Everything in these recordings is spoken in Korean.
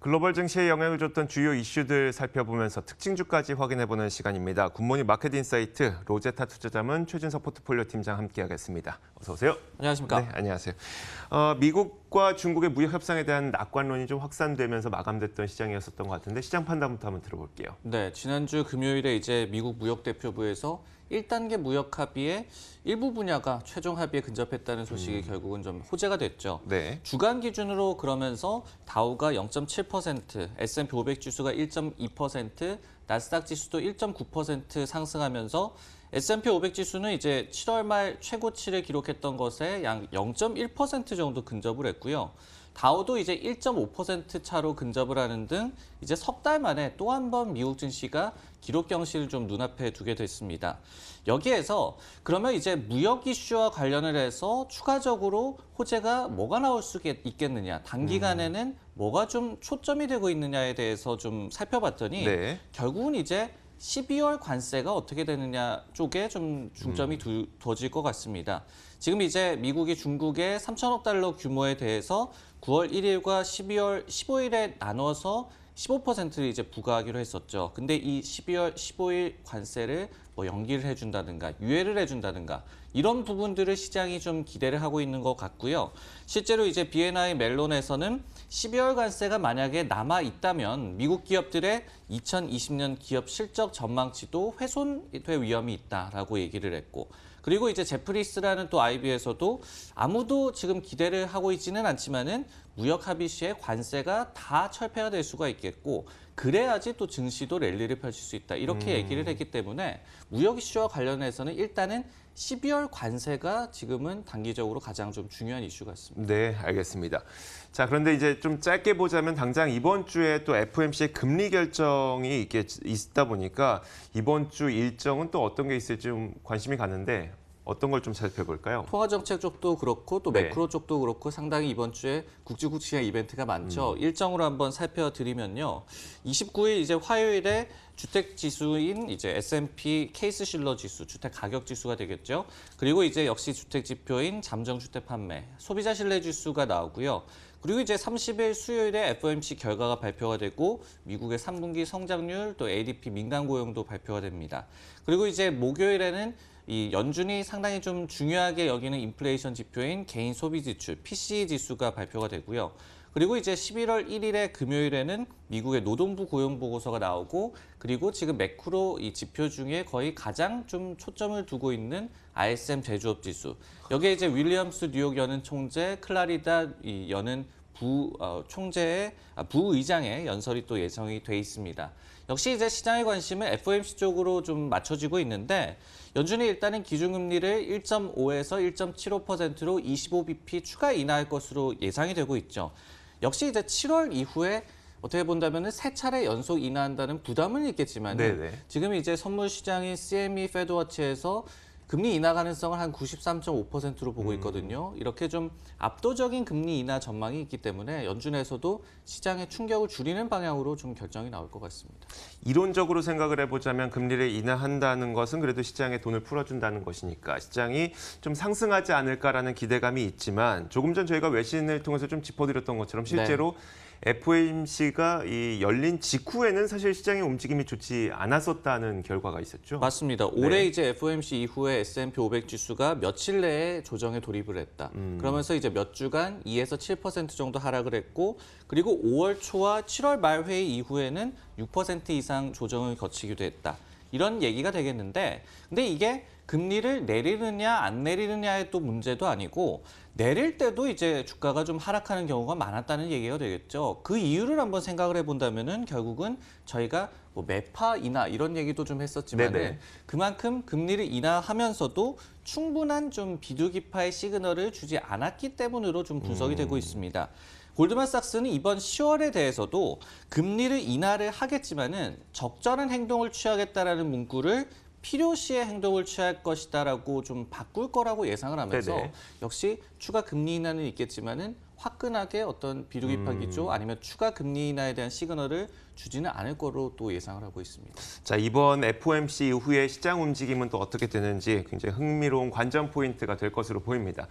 글로벌 증시에 영향을 줬던 주요 이슈들 살펴보면서 특징주까지 확인해보는 시간입니다. 굿모닝 마켓 인사이트 로제타 투자자문 최진석 포트폴리오 팀장 함께하겠습니다. 어서 오세요. 안녕하십니까. 네, 안녕하세요. 미국과 중국의 무역 협상에 대한 낙관론이 좀 확산되면서 마감됐던 시장이었었던 것 같은데 시장 판단부터 한번 들어볼게요. 네, 지난주 금요일에 이제 미국 무역대표부에서 1단계 무역 합의의 일부 분야가 최종 합의에 근접했다는 소식이 결국은 좀 호재가 됐죠. 네. 주간 기준으로 그러면서 다우가 0.7%, S&P 500 지수가 1.2%, 나스닥 지수도 1.9% 상승하면서 S&P 500 지수는 이제 7월 말 최고치를 기록했던 것에 약 0.1% 정도 근접을 했고요. 다우도 이제 1.5% 차로 근접을 하는 등 이제 석 달 만에 또 한 번 미국 증시가 기록 경신을 좀 눈앞에 두게 됐습니다. 여기에서 그러면 이제 무역 이슈와 관련을 해서 추가적으로 호재가 뭐가 나올 수 있겠느냐, 단기간에는 뭐가 좀 초점이 되고 있느냐에 대해서 좀 살펴봤더니 네. 결국은 이제 12월 관세가 어떻게 되느냐 쪽에 좀 중점이 두어질 것 같습니다. 지금 이제 미국이 중국의 3천억 달러 규모에 대해서 9월 1일과 12월 15일에 나눠서 15%를 이제 부과하기로 했었죠. 근데 이 12월 15일 관세를 뭐 연기를 해준다든가 유예를 해준다든가 이런 부분들을 시장이 좀 기대를 하고 있는 것 같고요. 실제로 이제 B&I 멜론에서는 12월 관세가 만약에 남아 있다면 미국 기업들의 2020년 기업 실적 전망치도 훼손될 위험이 있다라고 얘기를 했고, 그리고 이제 제프리스라는 또 IB에서도 아무도 지금 기대를 하고 있지는 않지만은 무역 합의 시에 관세가 다 철폐가 될 수가 있겠고, 그래야지 또 증시도 랠리를 펼칠 수 있다. 이렇게 얘기를 했기 때문에 무역 이슈와 관련해서는 일단은 12월 관세가 지금은 단기적으로 가장 좀 중요한 이슈 같습니다. 네, 알겠습니다. 자, 그런데 이제 좀 짧게 보자면 당장 이번 주에 또 FOMC의 금리 결정이 있다 보니까 이번 주 일정은 또 어떤 게 있을지 좀 관심이 가는데 어떤 걸 좀 살펴볼까요? 통화정책 쪽도 그렇고 또 네. 매크로 쪽도 그렇고 상당히 이번 주에 국지국지의 이벤트가 많죠. 일정으로 한번 살펴드리면요. 29일 이제 화요일에 주택 지수인 이제 S&P 케이스 실러 지수, 주택 가격 지수가 되겠죠. 그리고 이제 역시 주택 지표인 잠정주택 판매, 소비자 신뢰 지수가 나오고요. 그리고 이제 30일 수요일에 FOMC 결과가 발표가 되고 미국의 3분기 성장률 또 ADP 민간 고용도 발표가 됩니다. 그리고 이제 목요일에는 이 연준이 상당히 좀 중요하게 여기는 인플레이션 지표인 개인 소비 지출, PCE 지수가 발표가 되고요. 그리고 이제 11월 1일에 금요일에는 미국의 노동부 고용 보고서가 나오고, 그리고 지금 매크로 이 지표 중에 거의 가장 좀 초점을 두고 있는 ISM 제조업 지수. 여기에 이제 윌리엄스 뉴욕 연은 총재, 클라리다 이 연은 부의장의 연설이 또 예정이 돼 있습니다. 역시 이제 시장의 관심은 FOMC 쪽으로 좀 맞춰지고 있는데, 연준이 일단은 기준금리를 1.5에서 1.75%로 25bp 추가 인하할 것으로 예상이 되고 있죠. 역시 이제 7월 이후에 어떻게 본다면 세 차례 연속 인하한다는 부담은 있겠지만 지금 이제 선물 시장인 CME 페드워치에서 금리 인하 가능성을 한 93.5%로 보고 있거든요. 이렇게 좀 압도적인 금리 인하 전망이 있기 때문에 연준에서도 시장의 충격을 줄이는 방향으로 좀 결정이 나올 것 같습니다. 이론적으로 생각을 해보자면 금리를 인하한다는 것은 그래도 시장에 돈을 풀어준다는 것이니까 시장이 좀 상승하지 않을까라는 기대감이 있지만, 조금 전 저희가 외신을 통해서 좀 짚어드렸던 것처럼 실제로 FOMC가 이 열린 직후에는 사실 시장의 움직임이 좋지 않았었다는 결과가 있었죠. 맞습니다. 올해 이제 FOMC 이후에 S&P 500 지수가 며칠 내에 조정에 돌입을 했다. 그러면서 이제 몇 주간 2에서 7% 정도 하락을 했고, 그리고 5월 초와 7월 말 회의 이후에는 6% 이상 조정을 거치기도 했다. 이런 얘기가 되겠는데, 근데 이게 금리를 내리느냐 안 내리느냐의 또 문제도 아니고, 내릴 때도 이제 주가가 좀 하락하는 경우가 많았다는 얘기가 되겠죠. 그 이유를 한번 생각을 해본다면은 결국은 저희가 뭐 매파 인하 이런 얘기도 좀 했었지만 그만큼 금리를 인하하면서도 충분한 좀 비둘기파의 시그널을 주지 않았기 때문으로 좀 분석이 되고 있습니다. 골드만삭스는 이번 10월에 대해서도 금리를 인하를 하겠지만은 적절한 행동을 취하겠다라는 문구를 필요시에 행동을 취할 것이다라고 좀 바꿀 거라고 예상을 하면서 역시 추가 금리 인하는 있겠지만은 화끈하게 어떤 비둘기파 기조 아니면 추가 금리 인하에 대한 시그널을 주지는 않을 거로 또 예상을 하고 있습니다. 자, 이번 FOMC 이후에 시장 움직임은 또 어떻게 되는지 굉장히 흥미로운 관전 포인트가 될 것으로 보입니다.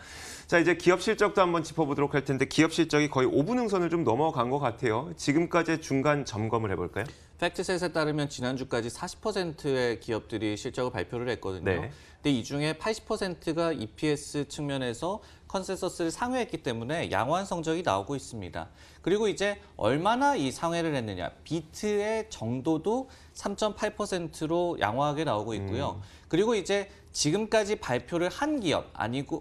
자, 이제 기업 실적도 한번 짚어보도록 할 텐데 기업 실적이 거의 5분 응선을 좀 넘어간 것 같아요. 지금까지의 중간 점검을 해볼까요? 팩트셋에 따르면 지난주까지 40%의 기업들이 실적을 발표를 했거든요. 네. 근데 이 중에 80%가 EPS 측면에서 컨센서스를 상회했기 때문에 양호한 성적이 나오고 있습니다. 그리고 이제 얼마나 이 상회를 했느냐, 비트의 정도도 3.8%로 양호하게 나오고 있고요. 그리고 이제 지금까지 발표를 한 기업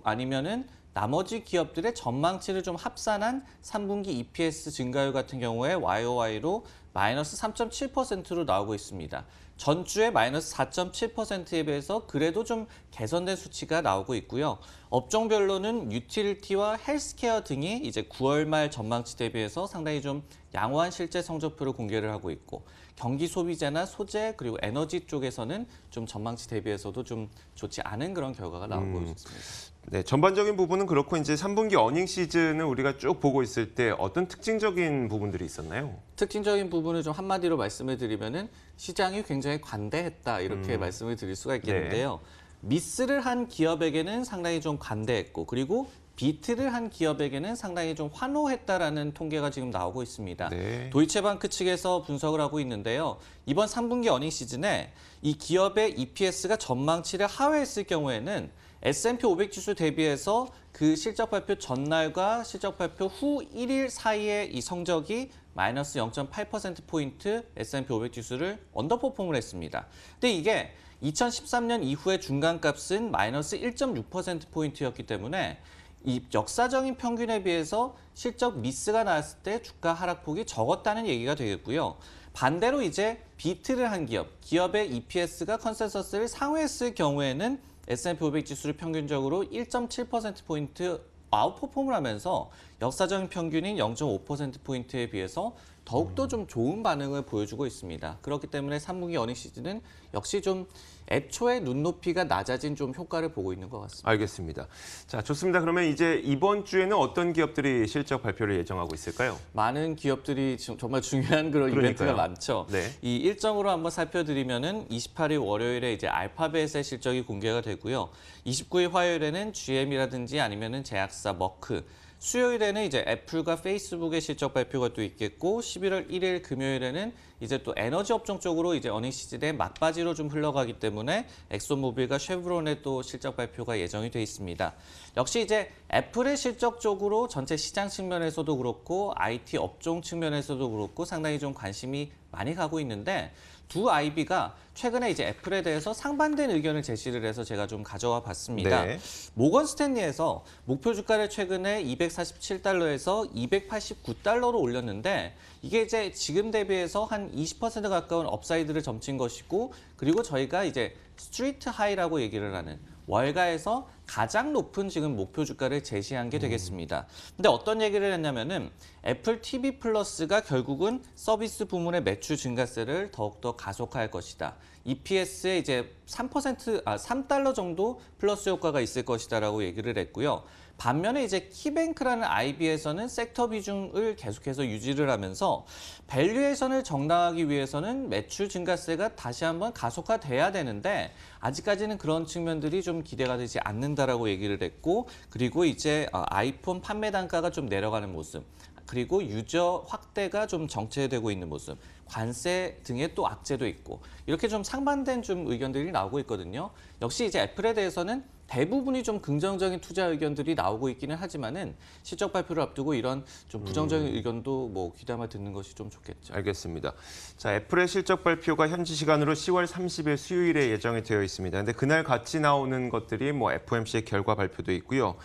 아니면은 나머지 기업들의 전망치를 좀 합산한 3분기 EPS 증가율 같은 경우에 YOY로 마이너스 3.7%로 나오고 있습니다. 전주에 마이너스 4.7%에 비해서 그래도 좀 개선된 수치가 나오고 있고요. 업종별로는 유틸리티와 헬스케어 등이 이제 9월 말 전망치 대비해서 상당히 좀 양호한 실제 성적표를 공개를 하고 있고 경기 소비재나 소재 그리고 에너지 쪽에서는 좀 전망치 대비해서도 좀 좋지 않은 그런 결과가 나오고 있습니다. 네, 전반적인 부분은 그렇고 이제 3분기 어닝 시즌을 우리가 쭉 보고 있을 때 어떤 특징적인 부분들이 있었나요? 특징적인 부분을 좀 한마디로 말씀을 드리면은 시장이 굉장히 관대했다 이렇게 말씀을 드릴 수가 있겠는데요. 미스를 한 기업에게는 상당히 좀 관대했고 그리고 비트를 한 기업에게는 상당히 좀 환호했다라는 통계가 지금 나오고 있습니다. 네. 도이체방크 측에서 분석을 하고 있는데요. 이번 3분기 어닝 시즌에 이 기업의 EPS가 전망치를 하회했을 경우에는 S&P 500 지수 대비해서 그 실적 발표 전날과 실적 발표 후 1일 사이에 이 성적이 마이너스 0.8%포인트 S&P 500 지수를 언더퍼폼을 했습니다. 근데 이게 2013년 이후의 중간값은 마이너스 1.6%포인트였기 때문에 이 역사적인 평균에 비해서 실적 미스가 나왔을 때 주가 하락폭이 적었다는 얘기가 되겠고요. 반대로 이제 비트를 한 기업의 EPS가 컨센서스를 상회했을 경우에는 S&P 500 지수를 평균적으로 1.7%포인트 아웃퍼폼을 하면서 역사적인 평균인 0.5%포인트에 비해서 더욱더 좀 좋은 반응을 보여주고 있습니다. 그렇기 때문에 3분기 어닝 시즌은 역시 좀 애초에 눈높이가 낮아진 좀 효과를 보고 있는 것 같습니다. 알겠습니다. 자, 좋습니다. 그러면 이제 이번 주에는 어떤 기업들이 실적 발표를 예정하고 있을까요? 많은 기업들이 지금 정말 중요한 그런 그러니까요. 이벤트가 많죠. 네. 이 일정으로 한번 살펴드리면은 28일 월요일에 이제 알파벳의 실적이 공개가 되고요. 29일 화요일에는 GM이라든지 아니면은 제약사 머크, 수요일에는 이제 애플과 페이스북의 실적 발표가 또 있겠고 11월 1일 금요일에는 이제 또 에너지 업종 쪽으로 이제 어닝 시즌에 막바지로 좀 흘러가기 때문에 엑소모빌과 쉐브론의 또 실적 발표가 예정이 돼 있습니다. 역시 이제 애플의 실적 쪽으로 전체 시장 측면에서도 그렇고 IT 업종 측면에서도 그렇고 상당히 좀 관심이 많이 가고 있는데 두 IB가 최근에 이제 애플에 대해서 상반된 의견을 제시를 해서 제가 좀 가져와 봤습니다. 네. 모건 스탠리에서 목표 주가를 최근에 247달러에서 289달러로 올렸는데 이게 이제 지금 대비해서 한 20% 가까운 업사이드를 점친 것이고 그리고 저희가 이제 스트리트 하이라고 얘기를 하는 월가에서 가장 높은 지금 목표 주가를 제시한 게 되겠습니다. 근데 어떤 얘기를 했냐면은 애플 TV 플러스가 결국은 서비스 부문의 매출 증가세를 더욱더 가속화할 것이다. EPS에 이제 3달러 정도 플러스 효과가 있을 것이다라고 얘기를 했고요. 반면에 이제 키뱅크라는 IB에서는 섹터 비중을 계속해서 유지를 하면서 밸류에이션을 정당하기 위해서는 매출 증가세가 다시 한번 가속화돼야 되는데 아직까지는 그런 측면들이 좀 기대가 되지 않는다라고 얘기를 했고 그리고 이제 아이폰 판매 단가가 좀 내려가는 모습 그리고 유저 확대가 좀 정체되고 있는 모습 관세 등의 또 악재도 있고 이렇게 좀 상반된 좀 의견들이 나오고 있거든요. 역시 이제 애플에 대해서는 대부분이 좀 긍정적인 투자 의견들이 나오고 있기는 하지만은 실적 발표를 앞두고 이런 좀 부정적인 의견도 뭐 귀담아 듣는 것이 좀 좋겠죠. 알겠습니다. 자, 애플의 실적 발표가 현지 시간으로 10월 30일 수요일에 예정이 되어 있습니다. 근데 그날 같이 나오는 것들이 뭐 FOMC의 결과 발표도 있고요.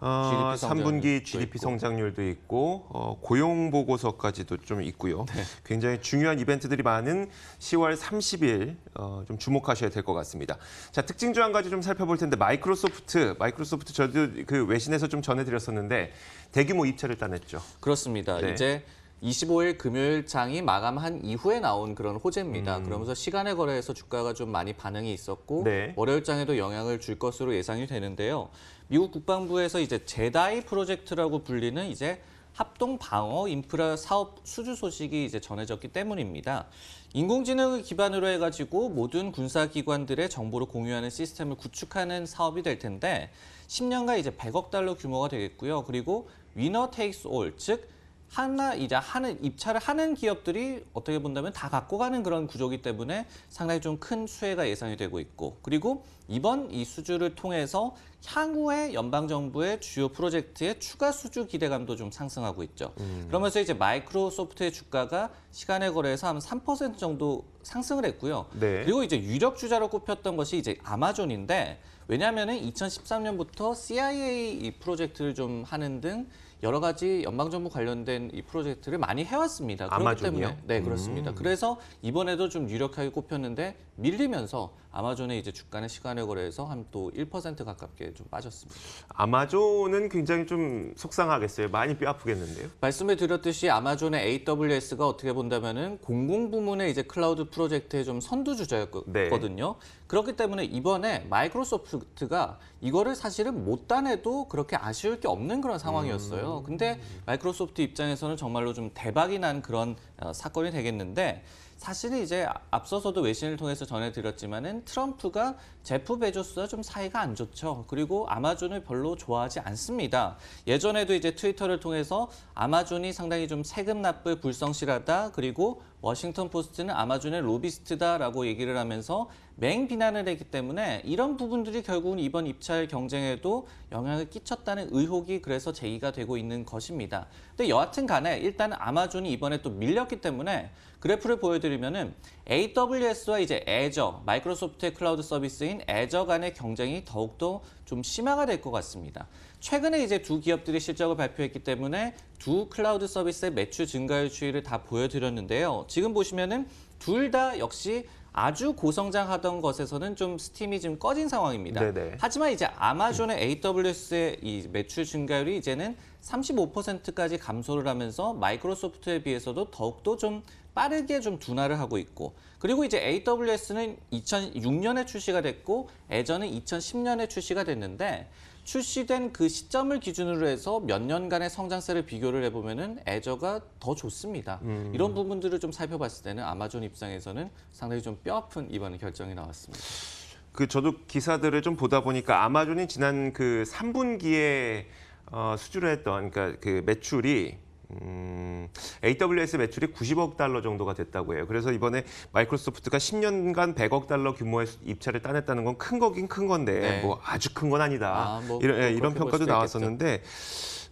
3분기 GDP 성장률도 있고 고용 보고서까지도 좀 있고요. 네. 굉장히 중요한 이벤트들이 많은 10월 30일 좀 주목하셔야 될 것 같습니다. 자, 특징주 한 가지 좀 살펴볼 텐데 마이크로소프트 저도 그 외신에서 좀 전해드렸었는데 대규모 입찰을 따냈죠. 그렇습니다. 네. 이제 25일 금요일 장이 마감한 이후에 나온 그런 호재입니다. 그러면서 시간에 거래해서 주가가 좀 많이 반응이 있었고 네. 월요일 장에도 영향을 줄 것으로 예상이 되는데요. 미국 국방부에서 이제 제다이 프로젝트라고 불리는 이제 합동 방어 인프라 사업 수주 소식이 이제 전해졌기 때문입니다. 인공지능을 기반으로 해가지고 모든 군사기관들의 정보를 공유하는 시스템을 구축하는 사업이 될 텐데 10년간 이제 100억 달러 규모가 되겠고요. 그리고 위너 테이크스 올, 즉 입찰을 하는 기업들이 어떻게 본다면 다 갖고 가는 그런 구조이기 때문에 상당히 좀 큰 수혜가 예상이 되고 있고, 그리고 이번 이 수주를 통해서 향후에 연방정부의 주요 프로젝트의 추가 수주 기대감도 좀 상승하고 있죠. 그러면서 이제 마이크로소프트의 주가가 시간의 거래에서 한 3% 정도 상승을 했고요. 네. 그리고 이제 유력 주자로 꼽혔던 것이 이제 아마존인데, 왜냐하면은 2013년부터 CIA 이 프로젝트를 좀 하는 등 여러 가지 연방정부 관련된 이 프로젝트를 많이 해왔습니다. 그렇기 아마존이요? 때문에 네, 그렇습니다. 그래서 이번에도 좀 유력하게 꼽혔는데 밀리면서 아마존의 이제 주가는 시간의 거래에서 한 또 1% 가깝게 좀 빠졌습니다. 아마존은 굉장히 좀 속상하겠어요. 많이 뼈 아프겠는데요. 말씀을 드렸듯이 아마존의 AWS가 어떻게 본다면은 공공부문의 이제 클라우드 프로젝트의 좀 선두주자였거든요. 그렇기 때문에 이번에 마이크로소프트가 이거를 사실은 못 따내도 그렇게 아쉬울 게 없는 그런 상황이었어요. 근데 마이크로소프트 입장에서는 정말로 좀 대박이 난 그런 사건이 되겠는데, 사실은 이제 앞서서도 외신을 통해서 전해드렸지만은 트럼프가 제프 베조스와 좀 사이가 안 좋죠. 그리고 아마존을 별로 좋아하지 않습니다. 예전에도 이제 트위터를 통해서 아마존이 상당히 좀 세금 납부에 불성실하다, 그리고 워싱턴 포스트는 아마존의 로비스트다라고 얘기를 하면서 맹비난을 했기 때문에 이런 부분들이 결국은 이번 입찰 경쟁에도 영향을 끼쳤다는 의혹이 그래서 제기가 되고 있는 것입니다. 근데 여하튼 간에 일단 아마존이 이번에 또 밀렸기 때문에 그래프를 보여드리면은 AWS와 이제 애저, 마이크로소프트의 클라우드 서비스인 애저 간의 경쟁이 더욱더 좀 심화가 될 것 같습니다. 최근에 이제 두 기업들이 실적을 발표했기 때문에 두 클라우드 서비스의 매출 증가율 추이를 다 보여드렸는데요. 지금 보시면은 둘 다 역시 아주 고성장하던 것에서는 좀 스팀이 좀 꺼진 상황입니다. 네네. 하지만 이제 아마존의 AWS의 이 매출 증가율이 이제는 35%까지 감소를 하면서 마이크로소프트에 비해서도 더욱더 좀 빠르게 좀 둔화를 하고 있고, 그리고 이제 AWS는 2006년에 출시가 됐고 애저는 2010년에 출시가 됐는데, 출시된 그 시점을 기준으로 해서 몇 년간의 성장세를 비교를 해보면은 애저가 더 좋습니다. 이런 부분들을 좀 살펴봤을 때는 아마존 입장에서는 상당히 좀 뼈아픈 이번 결정이 나왔습니다. 저도 기사들을 좀 보다 보니까 아마존이 지난 그 3분기에 수주를 했던 그러니까 그 매출이 AWS 매출이 90억 달러 정도가 됐다고 해요. 그래서 이번에 마이크로소프트가 10년간 100억 달러 규모의 입찰을 따냈다는 건 큰 거긴 큰 건데 네. 뭐 아주 큰 건 아니다. 뭐 이런 평가도 나왔었는데,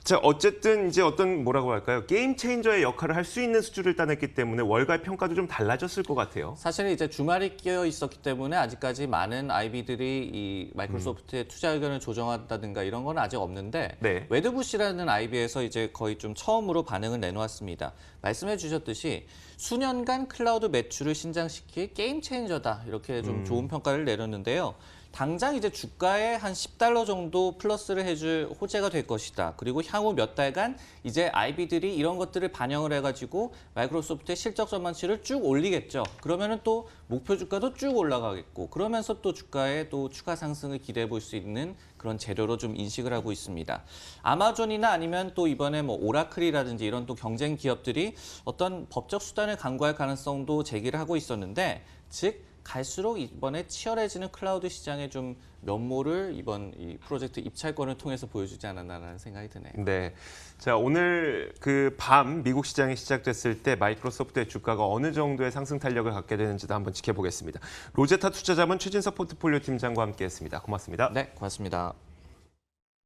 자, 어쨌든 이제 어떤 뭐라고 할까요? 게임 체인저의 역할을 할 수 있는 수주를 따냈기 때문에 월가의 평가도 좀 달라졌을 것 같아요. 사실은 이제 주말이 끼어 있었기 때문에 아직까지 많은 IB들이 이 마이크로소프트의 투자 의견을 조정한다든가 이런 건 아직 없는데, 네. 웨드부시라는 IB에서 이제 거의 좀 처음으로 반응을 내놓았습니다. 말씀해 주셨듯이 수년간 클라우드 매출을 신장시킬 게임 체인저다, 이렇게 좀 좋은 평가를 내렸는데요. 당장 이제 주가에 한 10달러 정도 플러스를 해줄 호재가 될 것이다. 그리고 향후 몇 달간 이제 IB들이 이런 것들을 반영을 해가지고 마이크로소프트의 실적 전망치를 쭉 올리겠죠. 그러면은 또 목표 주가도 쭉 올라가겠고, 그러면서 또 주가에 또 추가 상승을 기대해 볼 수 있는 그런 재료로 좀 인식을 하고 있습니다. 아마존이나 아니면 또 이번에 뭐 오라클이라든지 이런 또 경쟁 기업들이 어떤 법적 수단을 강구할 가능성도 제기를 하고 있었는데, 즉 갈수록 이번에 치열해지는 클라우드 시장의 좀 면모를 이번 이 프로젝트 입찰권을 통해서 보여주지 않았나라는 생각이 드네요. 네. 자, 오늘 그 밤 미국 시장이 시작됐을 때 마이크로소프트의 주가가 어느 정도의 상승 탄력을 갖게 되는지도 한번 지켜보겠습니다. 로제타 투자자문 최진석 포트폴리오 팀장과 함께했습니다. 고맙습니다. 네, 고맙습니다.